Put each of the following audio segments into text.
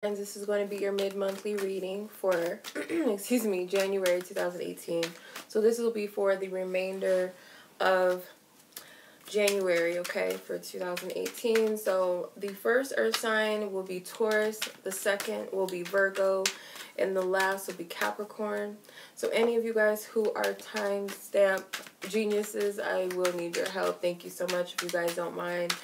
And this is going to be your mid-monthly reading for, excuse me, January 2018. So this will be for the remainder of January, okay, for 2018. So the first earth sign will be Taurus, the second will be Virgo, and the last will be Capricorn. So any of you guys who are timestamp geniuses, I will need your help. Thank you so much if you guys don't mind.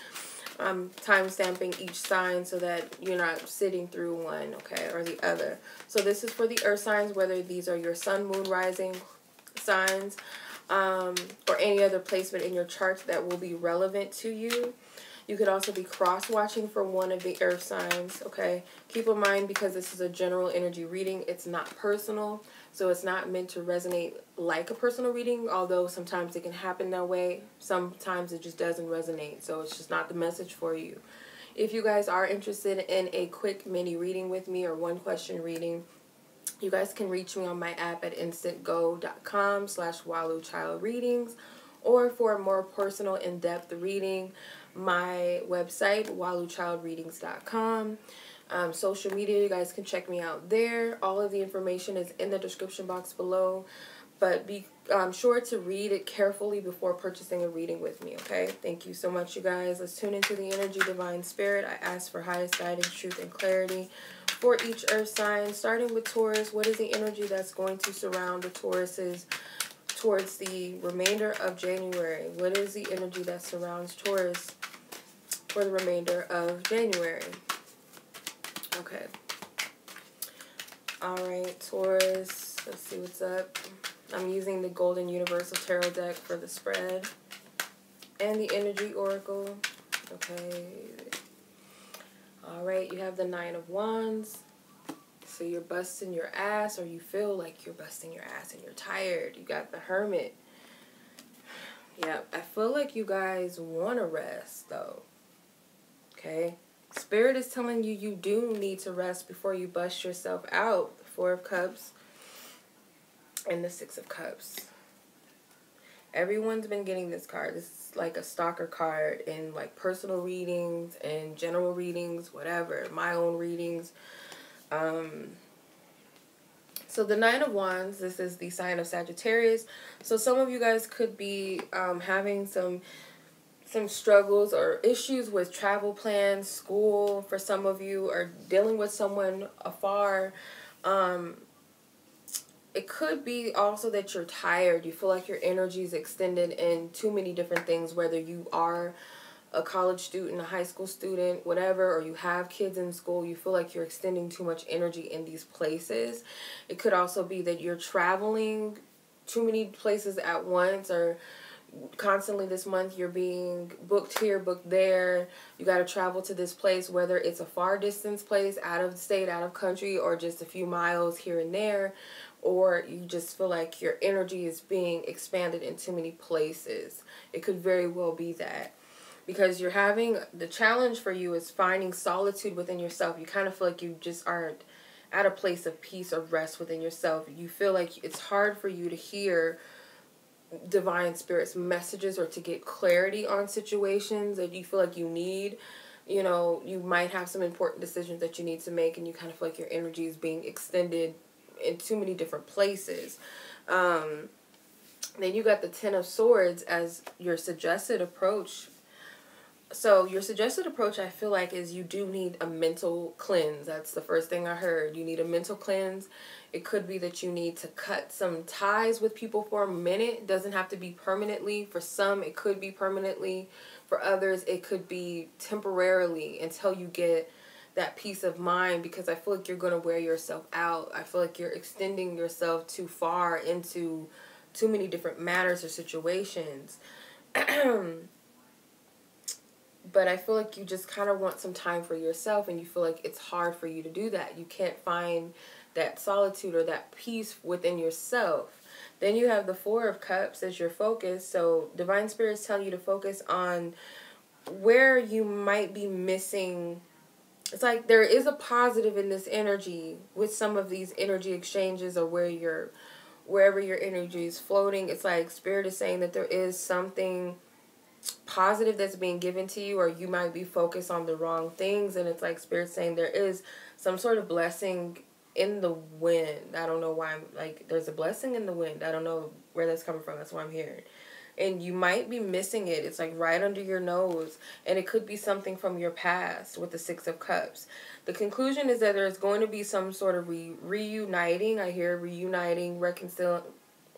I'm time-stamping each sign so that you're not sitting through one, okay, or the other. So this is for the earth signs, whether these are your sun, moon, rising signs, or any other placement in your chart that will be relevant to you. You could also be cross-watching for one of the earth signs, okay? Keep in mind, because this is a general energy reading, it's not personal, so it's not meant to resonate like a personal reading, although sometimes it can happen that way. Sometimes it just doesn't resonate, so it's just not the message for you. If you guys are interested in a quick mini reading with me or one-question reading, you guys can reach me on my app at instantgo.com/waluchildreadings, or for a more personal, in-depth reading, my website, waluchildreadings.com. Social media, you guys can check me out there. All of the information is in the description box below. But be sure to read it carefully before purchasing a reading with me, okay? Thank you so much, you guys. Let's tune into the energy, divine spirit. I ask for highest guidance, truth, and clarity for each earth sign. Starting with Taurus, what is the energy that's going to surround the Tauruses towards the remainder of January? What is the energy that surrounds Taurus for the remainder of January? Okay. Alright, Taurus. Let's see what's up. I'm using the Golden Universal Tarot deck for the spread. And the Energy Oracle. Okay. Alright, you have the Nine of Wands. So you're busting your ass, or you feel like you're busting your ass and you're tired. You got the Hermit. Yeah, I feel like you guys want to rest, though. Okay? Spirit is telling you you do need to rest before you bust yourself out. The Four of Cups and the Six of Cups. Everyone's been getting this card. This is like a stalker card in like personal readings and general readings, whatever. My own readings. So the Nine of Wands, this is the sign of Sagittarius. So some of you guys could be having some struggles or issues with travel plans, school. For some of you are dealing with someone afar. It could be also that you're tired. You feel like your energy is extended in too many different things, whether you are a college student, a high school student, whatever, or you have kids in school. You feel like you're extending too much energy in these places. It could also be that you're traveling too many places at once, or constantly this month you're being booked here, booked there. You got to travel to this place, whether it's a far distance place, out of state, out of country, or just a few miles here and there. Or you just feel like your energy is being expanded in too many places. It could very well be that. Because you're having, the challenge for you is finding solitude within yourself. You kind of feel like you just aren't at a place of peace or rest within yourself. You feel like it's hard for you to hear divine spirit's messages or to get clarity on situations that you feel like you need. You know, you might have some important decisions that you need to make, and you kind of feel like your energy is being extended in too many different places. Then you got the Ten of Swords as your suggested approach. So your suggested approach, I feel like, is you do need a mental cleanse. That's the first thing I heard. You need a mental cleanse. It could be that you need to cut some ties with people for a minute. It doesn't have to be permanently. For some, it could be permanently. For others, it could be temporarily until you get that peace of mind, because I feel like you're going to wear yourself out. I feel like you're extending yourself too far into too many different matters or situations. But I feel like you just kind of want some time for yourself, and you feel like it's hard for you to do that. You can't find that solitude or that peace within yourself. Then you have the Four of Cups as your focus. So divine spirits tell you to focus on where you might be missing. It's like there is a positive in this energy with some of these energy exchanges, or wherever your energy is floating. It's like spirit is saying that there is something positive that's being given to you, or you might be focused on the wrong things, and it's like spirit saying there is some sort of blessing in the wind. I don't know why I'm like, there's a blessing in the wind. I don't know where that's coming from. That's what I'm hearing. And you might be missing it. It's like right under your nose. And it could be something from your past with the Six of Cups. The conclusion is that there's going to be some sort of reuniting. I hear reuniting,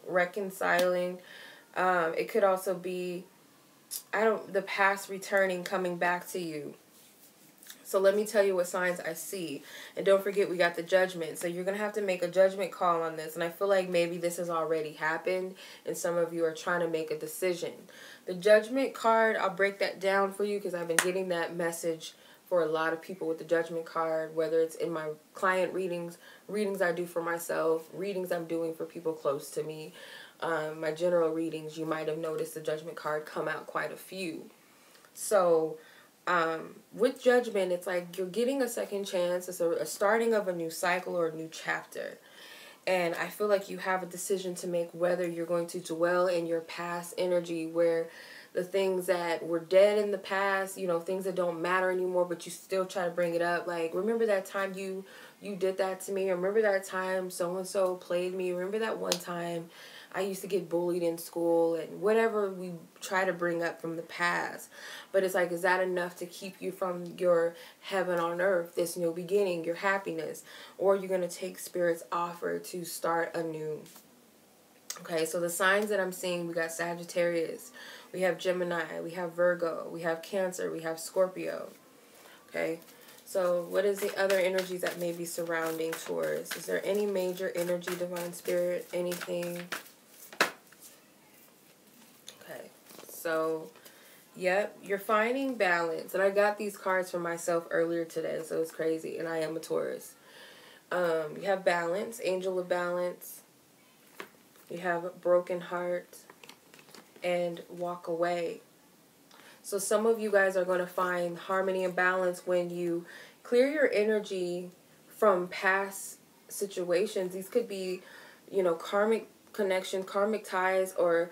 reconciling. It could also be, the past returning, coming back to you. So let me tell you what signs I see. And don't forget, we got the Judgment. So you're going to have to make a judgment call on this. And I feel like maybe this has already happened and some of you are trying to make a decision. The Judgment card, I'll break that down for you because I've been getting that message for a lot of people with the Judgment card, whether it's in my client readings, readings I do for myself, readings I'm doing for people close to me. My general readings, you might have noticed the Judgment card come out quite a few. So with Judgment, it's like you're getting a second chance. It's a starting of a new cycle or a new chapter. And I feel like you have a decision to make whether you're going to dwell in your past energy where the things that were dead in the past, you know, things that don't matter anymore, but you still try to bring it up. Like, remember that time you did that to me? Or remember that time so-and-so played me? Remember that one time I used to get bullied in school? And whatever we try to bring up from the past. But it's like, is that enough to keep you from your heaven on earth, this new beginning, your happiness? Or you're going to take Spirit's offer to start anew? Okay, so the signs that I'm seeing, we got Sagittarius, we have Gemini, we have Virgo, we have Cancer, we have Scorpio. Okay, so what is the other energies that may be surrounding Taurus? Is there any major energy, Divine Spirit, anything? Okay, so, yep, you're finding balance. And I got these cards for myself earlier today, so it's crazy. And I am a Taurus. You have balance, Angel of Balance. You have Broken Heart and Walk Away. So some of you guys are going to find harmony and balance when you clear your energy from past situations. These could be, you know, karmic connection, karmic ties, or,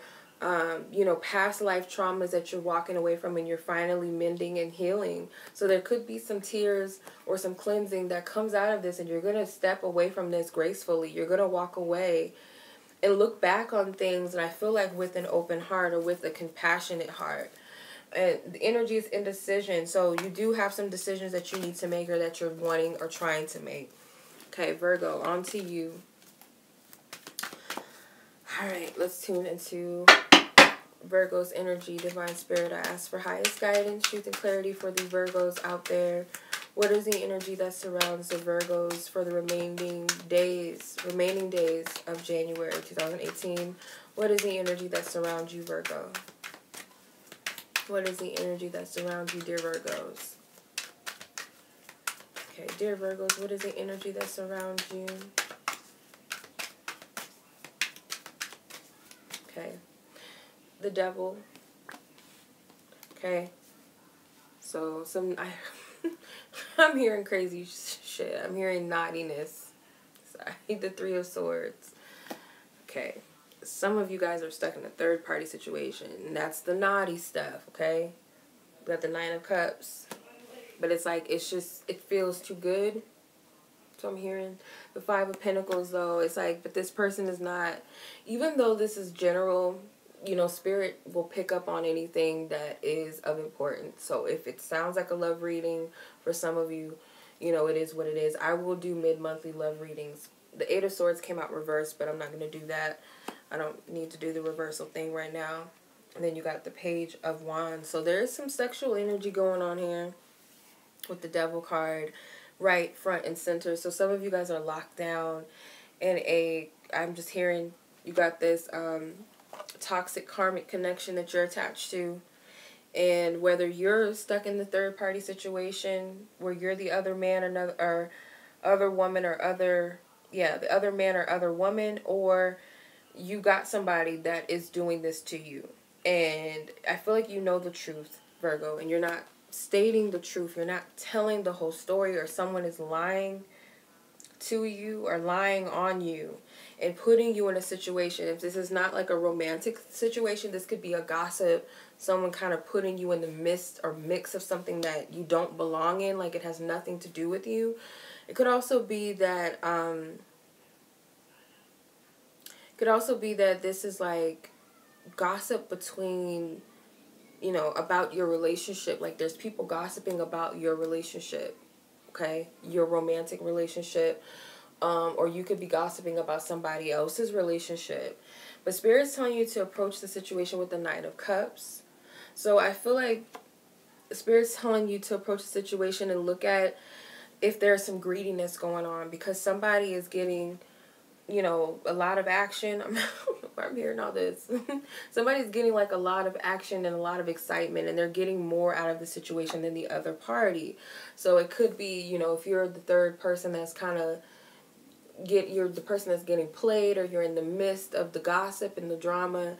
you know, past life traumas that you're walking away from and you're finally mending and healing. So there could be some tears or some cleansing that comes out of this, and you're going to step away from this gracefully. You're going to walk away and look back on things, and I feel like with an open heart or with a compassionate heart. And the energy is indecision, so you do have some decisions that you need to make or that you're wanting or trying to make. Okay, Virgo, on to you. Alright, let's tune into Virgo's energy. Divine Spirit, I ask for highest guidance, truth, and clarity for the Virgos out there. What is the energy that surrounds the Virgos for the remaining days of January 2018? What is the energy that surrounds you, Virgo? What is the energy that surrounds you, dear Virgos? Okay, dear Virgos, what is the energy that surrounds you? Okay. The Devil. Okay. So, I'm hearing crazy shit. I'm hearing naughtiness. Sorry, the Three of Swords. Okay. Some of you guys are stuck in a third-party situation, and that's the naughty stuff, okay? We got the Nine of Cups. But it's like, it feels too good. So I'm hearing the Five of Pentacles, though. It's like, but this person is not, even though this is general, you know, Spirit will pick up on anything that is of importance. So if it sounds like a love reading for some of you, you know, it is what it is. I will do mid-monthly love readings. The Eight of Swords came out reversed, but I'm not going to do that. I don't need to do the reversal thing right now. And then you got the Page of Wands. So there is some sexual energy going on here with the Devil card right front and center. So some of you guys are locked down in I'm just hearing you got this toxic karmic connection that you're attached to. And whether you're stuck in the third party situation where you're the other man or other woman or the other man or other woman, or you got somebody that is doing this to you. And I feel like you know the truth, Virgo, and you're not stating the truth. You're not telling the whole story, or someone is lying to you or lying on you and putting you in a situation. If this is not like a romantic situation, this could be a gossip, someone kind of putting you in the midst or mix of something that you don't belong in, like it has nothing to do with you. It could also be that this is like gossip between, you know, about your relationship. Like there's people gossiping about your relationship, okay? Your romantic relationship. Or you could be gossiping about somebody else's relationship. But Spirit's telling you to approach the situation with the Knight of Cups. So I feel like Spirit's telling you to approach the situation and look at if there's some greediness going on, because somebody is getting, you know, a lot of action. I'm hearing all this. Somebody's getting like a lot of action and a lot of excitement, and they're getting more out of the situation than the other party. So it could be, you know, if you're the third person that's kind of you're the person that's getting played, or you're in the midst of the gossip and the drama,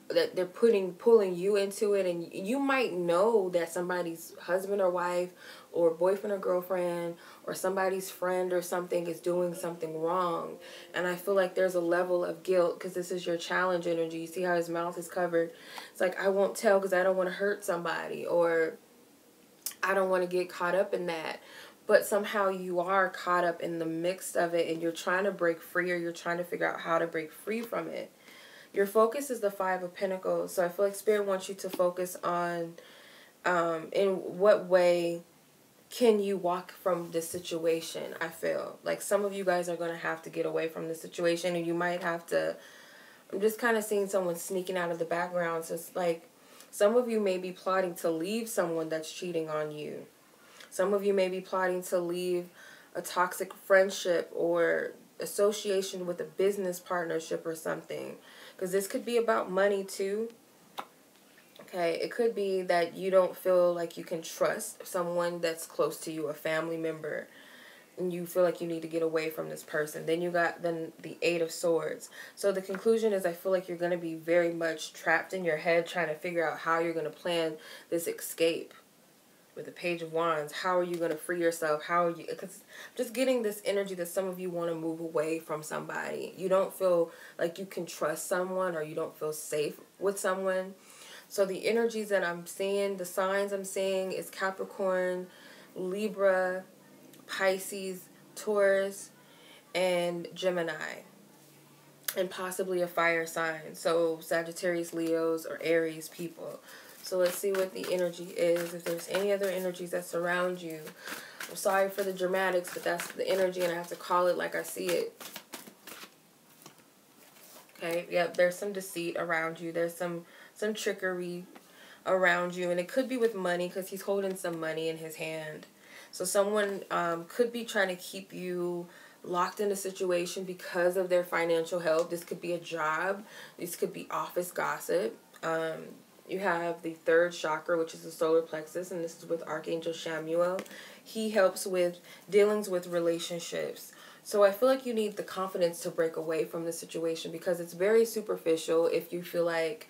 that they're pulling you into it, and you might know that somebody's husband or wife or boyfriend or girlfriend or somebody's friend or something is doing something wrong. And I feel like there's a level of guilt, because this is your challenge energy. You see how his mouth is covered? It's like, I won't tell because I don't want to hurt somebody, or I don't want to get caught up in that. But somehow you are caught up in the mix of it, and you're trying to break free, or you're trying to figure out how to break free from it. Your focus is the Five of Pentacles. So I feel like Spirit wants you to focus on in what way can you walk from this situation. I feel like some of you guys are going to have to get away from the situation, and you might have to, I'm just kind of seeing someone sneaking out of the background. So it's like some of you may be plotting to leave someone that's cheating on you. Some of you may be plotting to leave a toxic friendship or association with a business partnership or something. Because this could be about money too. Okay, it could be that you don't feel like you can trust someone that's close to you, a family member, and you feel like you need to get away from this person. Then you got the Eight of Swords. So the conclusion is, I feel like you're going to be very much trapped in your head trying to figure out how you're going to plan this escape. With the Page of Wands, how are you going to free yourself? How are you, because just getting this energy that some of you want to move away from somebody. You don't feel like you can trust someone, or you don't feel safe with someone. So the energies that I'm seeing, the signs I'm seeing is Capricorn, Libra, Pisces, Taurus, and Gemini. And possibly a fire sign. So Sagittarius, Leos, or Aries people. So let's see what the energy is. If there's any other energies that surround you. I'm sorry for the dramatics, but that's the energy, and I have to call it like I see it. Okay, yep, there's some deceit around you. There's some trickery around you. And it could be with money, because he's holding some money in his hand. So someone could be trying to keep you locked in a situation because of their financial help. This could be a job. This could be office gossip. You have the third chakra, which is the solar plexus, and this is with Archangel Chamuel. He helps with dealings with relationships. So I feel like you need the confidence to break away from the situation, because it's very superficial if you feel like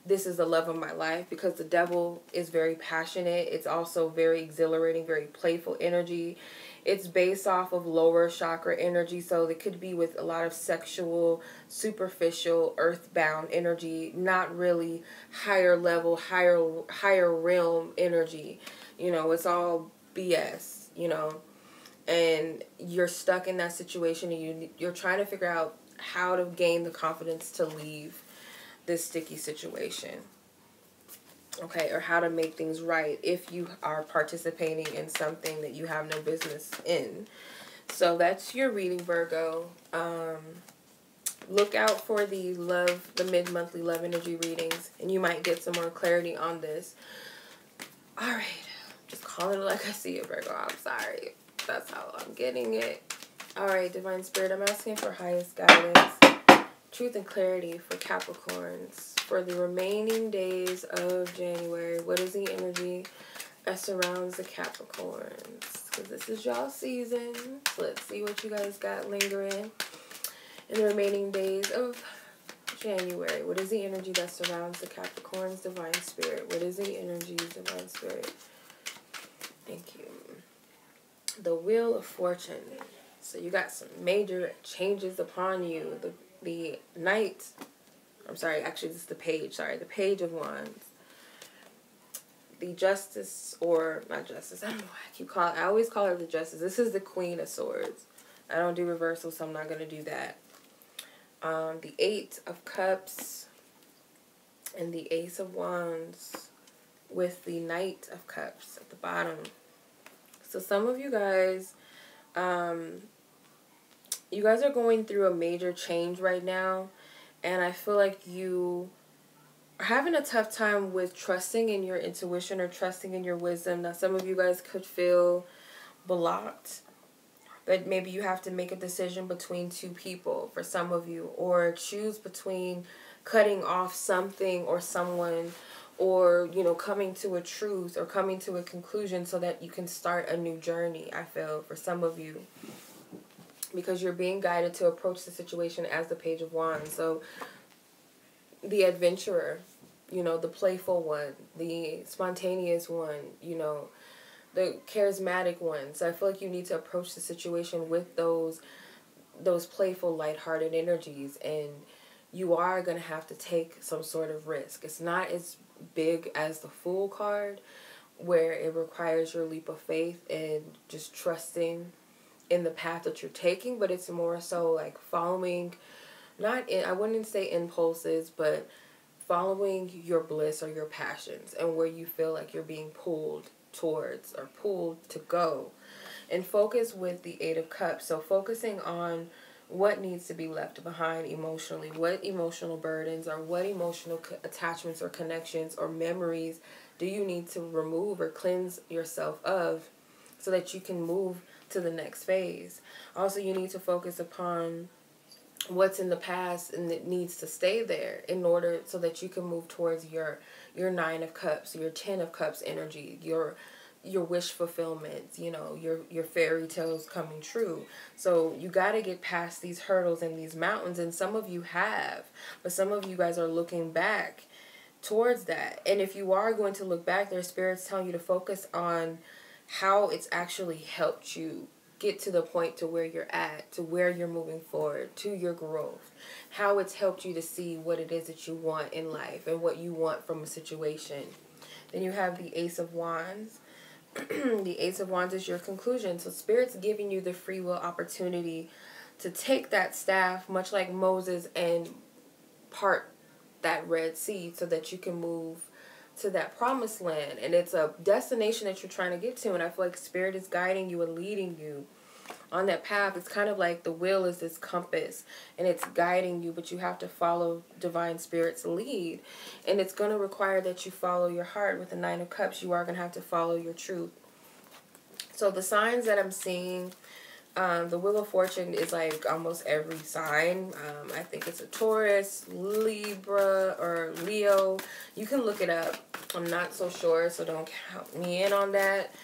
this is the love of my life, because the devil is very passionate. It's also very exhilarating, very playful energy. It's based off of lower chakra energy, so it could be with a lot of sexual, superficial, earthbound energy, not really higher level, higher realm energy. You know, it's all BS, you know. And you're stuck in that situation, and you're trying to figure out how to gain the confidence to leave this sticky situation. Okay, or how to make things right if you are participating in something that you have no business in. So that's your reading, Virgo. Look out for the mid-monthly love energy readings, and you might get some more clarity on this. All right, just calling it like I see it, Virgo. I'm sorry. That's how I'm getting it. All right, Divine Spirit, I'm asking for highest guidance, truth, and clarity for Capricorns for the remaining days of January. What is the energy that surrounds the Capricorns? Because this is y'all season. So let's see what you guys got lingering in the remaining days of January. What is the energy that surrounds the Capricorns, Divine Spirit? What is the energy, Divine Spirit? Thank you. The Wheel of Fortune. So you got some major changes upon you. The Knight, I'm sorry, actually this is the Page, sorry, the Page of Wands. the Justice, or not Justice, I don't know why I always call her the Justice. This is the Queen of Swords. I don't do reversal, so I'm not going to do that. The Eight of Cups and the Ace of Wands with the Knight of Cups at the bottom. So some of you guys, you guys are going through a major change right now, and I feel like you are having a tough time with trusting in your intuition or trusting in your wisdom. Now, some of you guys could feel blocked, that maybe you have to make a decision between two people for some of you, or choose between cutting off something or someone, or, you know, coming to a truth or coming to a conclusion so that you can start a new journey, I feel, for some of you. Because you're being guided to approach the situation as the Page of Wands. So, the adventurer, you know, the playful one, the spontaneous one, you know, the charismatic one. So I feel like you need to approach the situation with those playful, lighthearted energies, and you are going to have to take some sort of risk. It's not as big as the Fool card, where it requires your leap of faith and just trusting in the path that you're taking, but it's more so like following, I wouldn't say impulses, but following your bliss or your passions and where you feel like you're being pulled towards or pulled to go. And focus with the Eight of Cups. So focusing on what needs to be left behind emotionally, what emotional burdens or what emotional attachments or connections or memories do you need to remove or cleanse yourself of so that you can move to the next phase. Also, you need to focus upon what's in the past and it needs to stay there in order so that you can move towards your Nine of Cups, your Ten of Cups energy, your wish fulfillment, you know, your fairy tales coming true. So you got to get past these hurdles and these mountains, and some of you have, but some of you guys are looking back towards that. And if you are going to look back, their spirit's telling you to focus on how it's actually helped you get to the point to where you're at, to where you're moving forward, to your growth. How it's helped you to see what it is that you want in life and what you want from a situation. Then you have the Ace of Wands. The Ace of Wands is your conclusion. So Spirit's giving you the free will opportunity to take that staff, much like Moses, and part that Red Sea so that you can move to that promised land. And it's a destination that you're trying to get to, and I feel like Spirit is guiding you and leading you on that path. It's kind of like the wheel is this compass and it's guiding you, but you have to follow Divine Spirit's lead, and it's going to require that you follow your heart. With the Nine of Cups, you are going to have to follow your truth. So the signs that I'm seeing, the Wheel of Fortune is like almost every sign. I think it's a Taurus, Libra, or Leo. You can look it up. I'm not so sure, so don't count me in on that.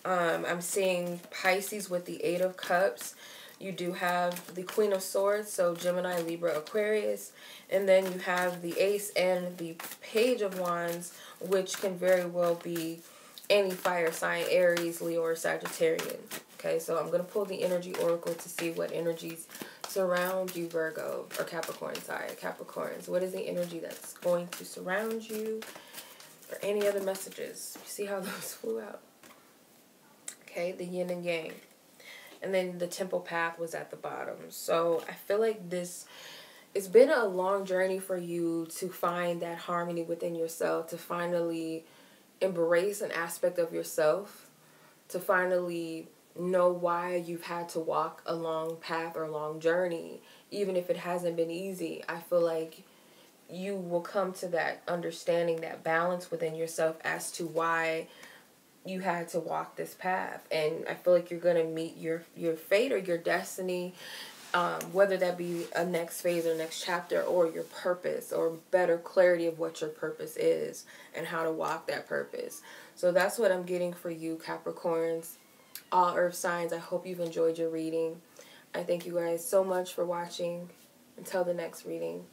I'm seeing Pisces with the Eight of Cups. You do have the Queen of Swords, so Gemini, Libra, Aquarius. And then you have the Ace and the Page of Wands, which can very well be any fire sign, Aries, Leo, or Sagittarian. Okay, so I'm going to pull the energy oracle to see what energies surround you, Virgo, or Capricorn, sorry, Capricorns. What is the energy that's going to surround you, or any other messages? You see how those flew out? Okay, the yin and yang. And then the Temple Path was at the bottom. So I feel like it's been a long journey for you to find that harmony within yourself, to finally embrace an aspect of yourself, to finally know why you've had to walk a long path or a long journey, even if it hasn't been easy. I feel like you will come to that understanding, that balance within yourself as to why you had to walk this path. And I feel like you're going to meet your fate or your destiny, whether that be a next phase or next chapter, or your purpose, or better clarity of what your purpose is and how to walk that purpose. So that's what I'm getting for you, Capricorns, all earth signs. I hope you've enjoyed your reading. I thank you guys so much for watching. Until the next reading.